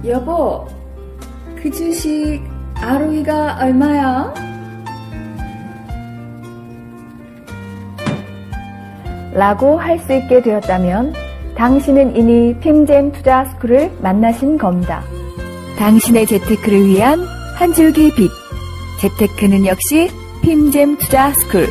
여보, 그 주식 ROE가 얼마야? 라고 할 수 있게 되었다면 당신은 이미 핌잼 투자 스쿨을 만나신 겁니다. 당신의 재테크를 위한 한 줄기 빛. 재테크는 역시 핌잼 투자 스쿨.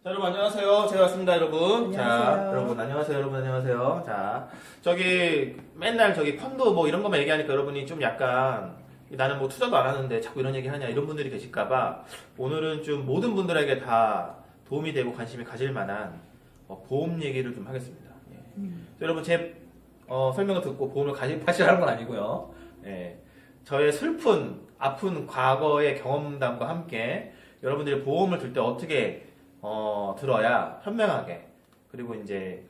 자, 여러분 안녕하세요. 제가 왔습니다, 여러분. 자, 안녕하세요. 여러분 안녕하세요. 여러분 안녕하세요. 자, 저기 맨날 저기 펀드 뭐 이런 거만 얘기하니까 여러분이 좀 약간 나는 뭐 투자도 안 하는데 자꾸 이런 얘기 하냐 이런 분들이 계실까봐 오늘은 좀 모든 분들에게 다 도움이 되고 관심이 가질 만한 보험 얘기를 좀 하겠습니다. 예. 자, 여러분 제 설명을 듣고 보험을 가입하시라는 건 아니고요. 예. 저의 슬픈 아픈 과거의 경험담과 함께 여러분들이 보험을 들 때 어떻게 들어야 현명하게 그리고 이제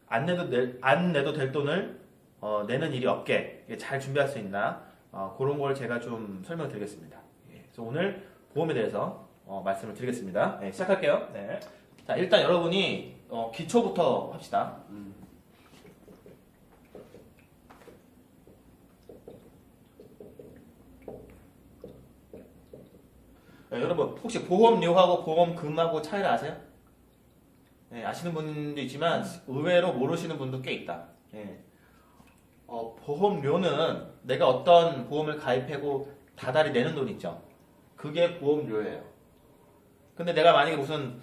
안 내도 될 돈을 내는 일이 없게 잘 준비할 수 있나 그런 걸 제가 좀 설명드리겠습니다. 예, 그래서 오늘 보험에 대해서 말씀을 드리겠습니다. 네, 시작할게요. 네. 자, 일단 여러분이 기초부터 합시다. 네, 여러분 혹시 보험료하고 보험금하고 차이를 아세요? 네, 아시는 분도 있지만 의외로 모르시는 분도 꽤 있다. 네. 보험료는 내가 어떤 보험을 가입하고 다달이 내는 돈 있죠. 그게 보험료예요. 근데 내가 만약에 무슨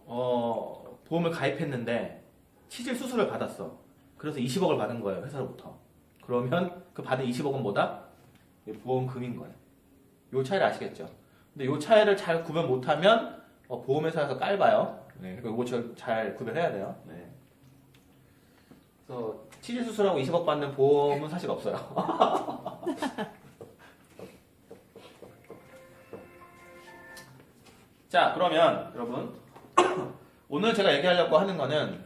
보험을 가입했는데 치질 수술을 받았어. 그래서 20억을 받은 거예요, 회사로부터. 그러면 그 받은 20억은 뭐다? 보험금인 거예요. 요 차이를 아시겠죠? 근데 요 차이를 잘 구분 못하면 보험회사에서 깔봐요. 네, 그리고 이거 잘 구별해야 돼요. 네. 그래서 치질 수술하고 20억 받는 보험은 사실 없어요. 자, 그러면 여러분 오늘 제가 얘기하려고 하는 거는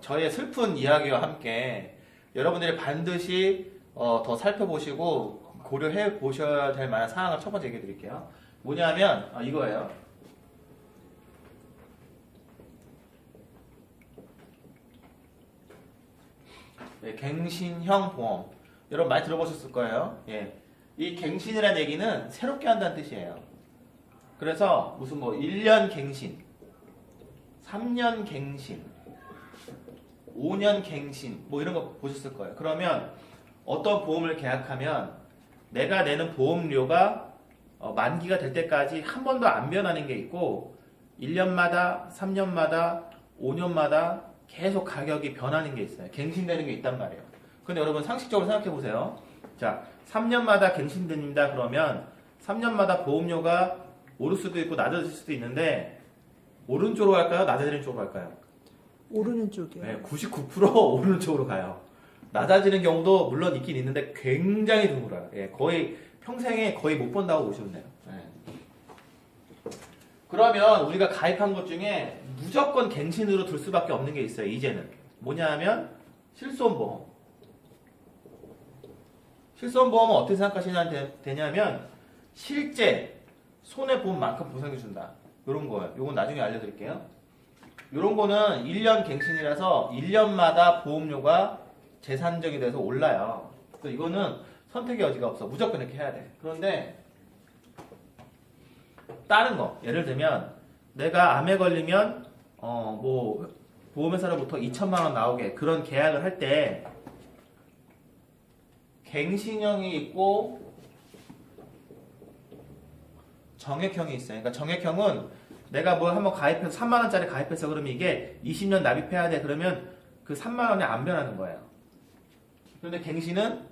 저의 슬픈 이야기와 함께 여러분들이 반드시 더 살펴보시고 고려해 보셔야 될 만한 사항을 첫 번째 얘기해 드릴게요. 뭐냐면 이거예요. 네, 갱신형 보험. 여러분 많이 들어보셨을 거예요. 예. 이 갱신이라는 얘기는 새롭게 한다는 뜻이에요. 그래서 무슨 뭐 1년 갱신, 3년 갱신, 5년 갱신 뭐 이런 거 보셨을 거예요. 그러면 어떤 보험을 계약하면 내가 내는 보험료가 만기가 될 때까지 한 번도 안 변하는 게 있고 1년마다, 3년마다, 5년마다 계속 가격이 변하는 게 있어요. 갱신되는 게 있단 말이에요. 근데 여러분 상식적으로 생각해 보세요. 자, 3년마다 갱신됩니다. 그러면 3년마다 보험료가 오를 수도 있고 낮아질 수도 있는데 오른쪽으로 갈까요? 낮아지는 쪽으로 갈까요? 오르는 쪽이요. 네, 99% 오르는 쪽으로 가요. 낮아지는 경우도 물론 있긴 있는데 굉장히 드물어요. 예, 거의 평생에 거의 못 본다고 보시면 돼요. 예. 그러면 우리가 가입한 것 중에 무조건 갱신으로 들 수밖에 없는 게 있어요. 이제는 뭐냐 하면 실손보험. 실손보험은 어떻게 생각하시면 되냐면 실제 손해보험만큼 보상해준다. 이런 거예요. 이건 나중에 알려드릴게요. 이런 거는 1년 갱신이라서 1년마다 보험료가 재산정이 돼서 올라요. 그래서 이거는 선택의 여지가 없어. 무조건 이렇게 해야 돼. 그런데 다른 거 예를 들면 내가 암에 걸리면 뭐 보험회사로부터 2천만 원 나오게 그런 계약을 할 때 갱신형이 있고 정액형이 있어요. 그러니까 정액형은 내가 뭐 한번 가입해서 3만 원짜리 가입해서 그러면 이게 20년 납입해야 돼. 그러면 그 3만 원이 안 변하는 거예요. 그런데 갱신은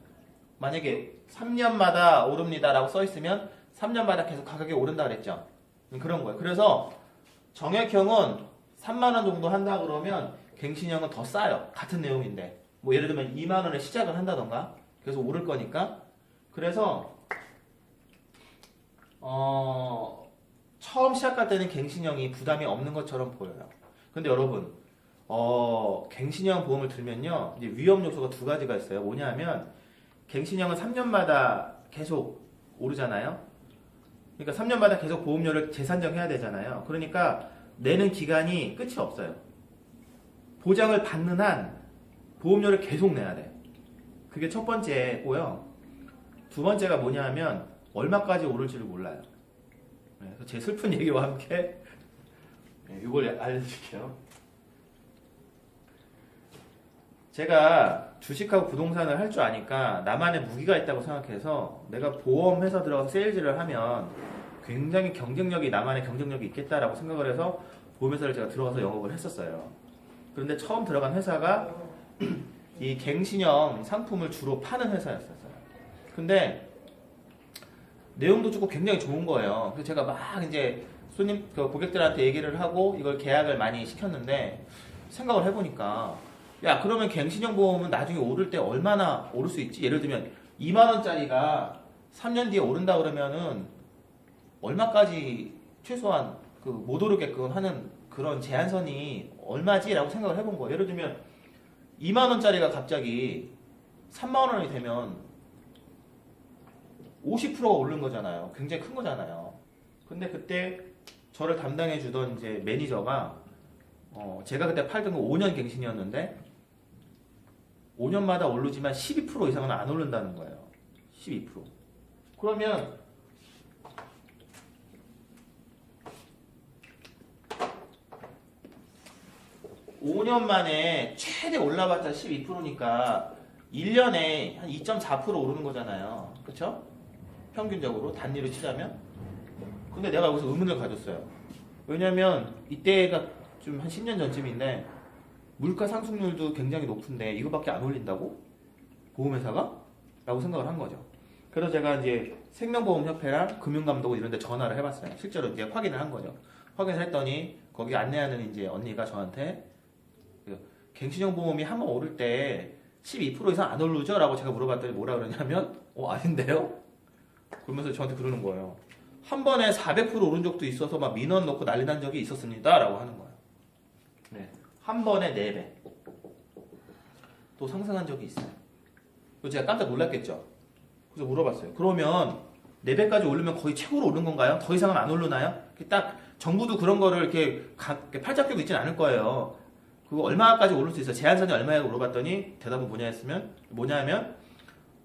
만약에 3년마다 오릅니다라고 써 있으면 3년마다 계속 가격이 오른다 그랬죠. 그런 거예요. 그래서 정액형은 3만 원 정도 한다 그러면 갱신형은 더 싸요. 같은 내용인데. 뭐 예를 들면 2만 원에 시작을 한다던가. 그래서 오를 거니까. 그래서 처음 시작할 때는 갱신형이 부담이 없는 것처럼 보여요. 근데 여러분 갱신형 보험을 들면요 이제 위험 요소가 두 가지가 있어요. 뭐냐 하면 갱신형은 3년마다 계속 오르잖아요. 그러니까 3년마다 계속 보험료를 재산정해야 되잖아요. 그러니까 내는 기간이 끝이 없어요. 보장을 받는 한 보험료를 계속 내야 돼. 그게 첫 번째고요. 두 번째가 뭐냐 하면 얼마까지 오를지를 몰라요. 그래서 제 슬픈 얘기와 함께 이걸 알려드릴게요. 제가 주식하고 부동산을 할 줄 아니까 나만의 무기가 있다고 생각해서 내가 보험회사 들어가서 세일즈를 하면 굉장히 나만의 경쟁력이 있겠다라고 생각을 해서 보험회사를 제가 들어가서 영업을 했었어요. 그런데 처음 들어간 회사가 이 갱신형 상품을 주로 파는 회사였었어요. 근데 내용도 좋고 굉장히 좋은 거예요. 그래서 제가 막 이제 고객들한테 얘기를 하고 이걸 계약을 많이 시켰는데 생각을 해보니까 야, 그러면 갱신형 보험은 나중에 오를 때 얼마나 오를 수 있지? 예를 들면 2만원짜리가 3년 뒤에 오른다 그러면은 얼마까지 최소한 못 오르게끔 하는 그런 제한선이 얼마지? 라고 생각을 해본 거예요. 예를 들면 2만원짜리가 갑자기 3만원이 되면 50%가 오른 거잖아요. 굉장히 큰 거잖아요. 근데 그때 저를 담당해 주던 이제 매니저가 제가 그때 팔던 거 5년 갱신이었는데 5년마다 오르지만 12% 이상은 안 오른다는 거예요. 12%. 그러면 (5년) 만에 최대 올라봤자 12%니까 1년에 한 2.4% 오르는 거잖아요. 그쵸? 평균적으로 단위로 치자면. 근데 내가 여기서 의문을 가졌어요. 왜냐면 이때가 좀 한 10년 전쯤인데 물가 상승률도 굉장히 높은데 이거밖에 안 올린다고? 보험회사가? 라고 생각을 한 거죠. 그래서 제가 이제 생명보험협회랑 금융감독원 이런 데 전화를 해봤어요. 실제로 이제 확인을 한 거죠. 확인을 했더니 거기 안내하는 이제 언니가 저한테 갱신형 보험이 한번 오를 때 12% 이상 안 오르죠? 라고 제가 물어봤더니 뭐라 그러냐면 아닌데요? 그러면서 저한테 그러는 거예요. 한 번에 400% 오른 적도 있어서 막 민원 넣고 난리 난 적이 있었습니다. 라고 하는 거예요. 네. 한 번에 4배. 또 상승한 적이 있어요. 그래서 제가 깜짝 놀랐겠죠. 그래서 물어봤어요. 그러면 4배까지 오르면 거의 최고로 오른 건가요? 더 이상은 안 오르나요? 딱 정부도 그런 거를 이렇게 팔짱 끼고 있지는 않을 거예요. 그거 얼마까지 오를 수 있어요? 제한선이 얼마냐고 물어봤더니 대답은 뭐냐면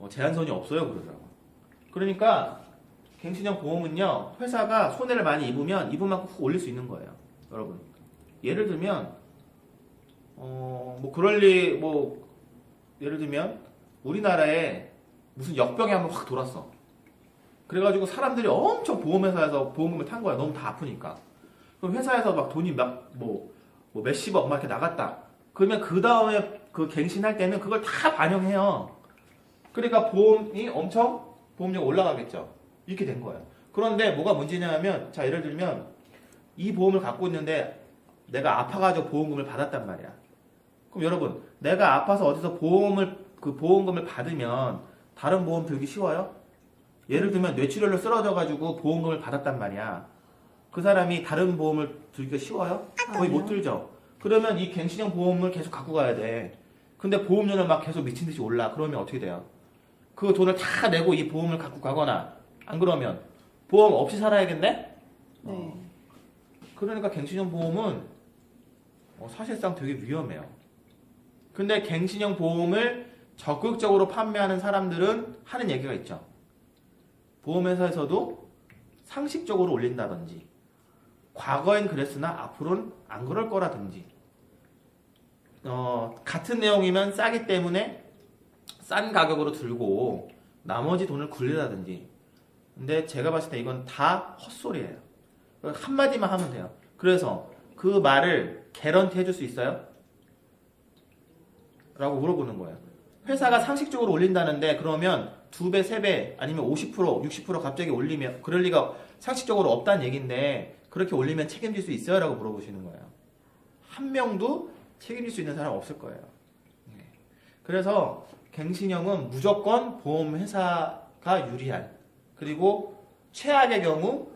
제한선이 없어요. 그러더라고요. 그러니까 갱신형 보험은요, 회사가 손해를 많이 입으면 입은 만큼 훅 올릴 수 있는 거예요. 여러분. 예를 들면, 예를 들면, 우리나라에 무슨 역병이 한번 확 돌았어. 그래가지고 사람들이 엄청 보험회사에서 보험금을 탄 거야. 너무 다 아프니까. 그럼 회사에서 막 돈이 몇십억 막 이렇게 나갔다. 그러면 그 다음에 그 갱신할 때는 그걸 다 반영해요. 그러니까 보험료가 올라가겠죠. 이렇게 된 거예요. 그런데 뭐가 문제냐면, 자, 예를 들면, 이 보험을 갖고 있는데, 내가 아파가지고 보험금을 받았단 말이야. 그럼 여러분, 내가 아파서 어디서 보험금을 받으면, 다른 보험 들기 쉬워요? 예를 들면, 뇌출혈로 쓰러져가지고 보험금을 받았단 말이야. 그 사람이 다른 보험을 들기가 쉬워요? 거의 못 들죠? 그러면 이 갱신형 보험을 계속 갖고 가야 돼. 근데 보험료는 막 계속 미친 듯이 올라. 그러면 어떻게 돼요? 그 돈을 다 내고 이 보험을 갖고 가거나, 안 그러면 보험 없이 살아야겠네? 네. 그러니까 갱신형 보험은 사실상 되게 위험해요. 근데 갱신형 보험을 적극적으로 판매하는 사람들은 하는 얘기가 있죠. 보험회사에서도 상식적으로 올린다든지, 과거엔 그랬으나 앞으로는 안 그럴 거라든지, 같은 내용이면 싸기 때문에 싼 가격으로 들고 나머지 돈을 굴리라든지. 근데 제가 봤을 때 이건 다 헛소리예요. 한마디만 하면 돼요. 그래서 그 말을 개런티 해줄 수 있어요? 라고 물어보는 거예요. 회사가 상식적으로 올린다는데 그러면 2배, 3배 아니면 50%, 60% 갑자기 올리면 그럴 리가 상식적으로 없다는 얘기인데 그렇게 올리면 책임질 수 있어요? 라고 물어보시는 거예요. 한 명도 책임질 수 있는 사람 없을 거예요. 그래서 갱신형은 무조건 보험회사가 유리한, 그리고 최악의 경우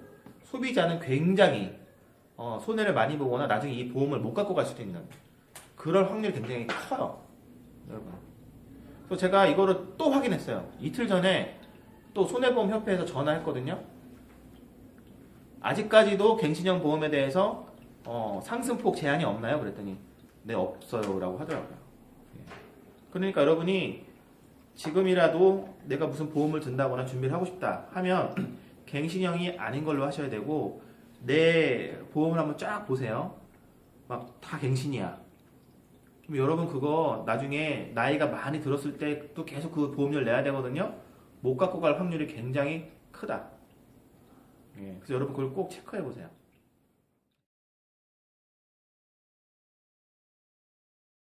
소비자는 굉장히 손해를 많이 보거나 나중에 이 보험을 못 갖고 갈 수도 있는 그럴 확률이 굉장히 커요. 여러분. 또 제가 이거를 또 확인했어요. 이틀 전에 또 손해보험협회에서 전화했거든요. 아직까지도 갱신형 보험에 대해서 상승폭 제한이 없나요? 그랬더니 네, 없어요 라고 하더라고요. 예. 그러니까 여러분이 지금이라도 내가 무슨 보험을 든다거나 준비를 하고 싶다 하면 갱신형이 아닌 걸로 하셔야 되고, 내 보험을 한번 쫙 보세요. 막 다 갱신이야. 그럼 여러분 그거 나중에 나이가 많이 들었을 때도 계속 그 보험료를 내야 되거든요. 못 갖고 갈 확률이 굉장히 크다. 예, 그래서 여러분 그걸 꼭 체크해 보세요.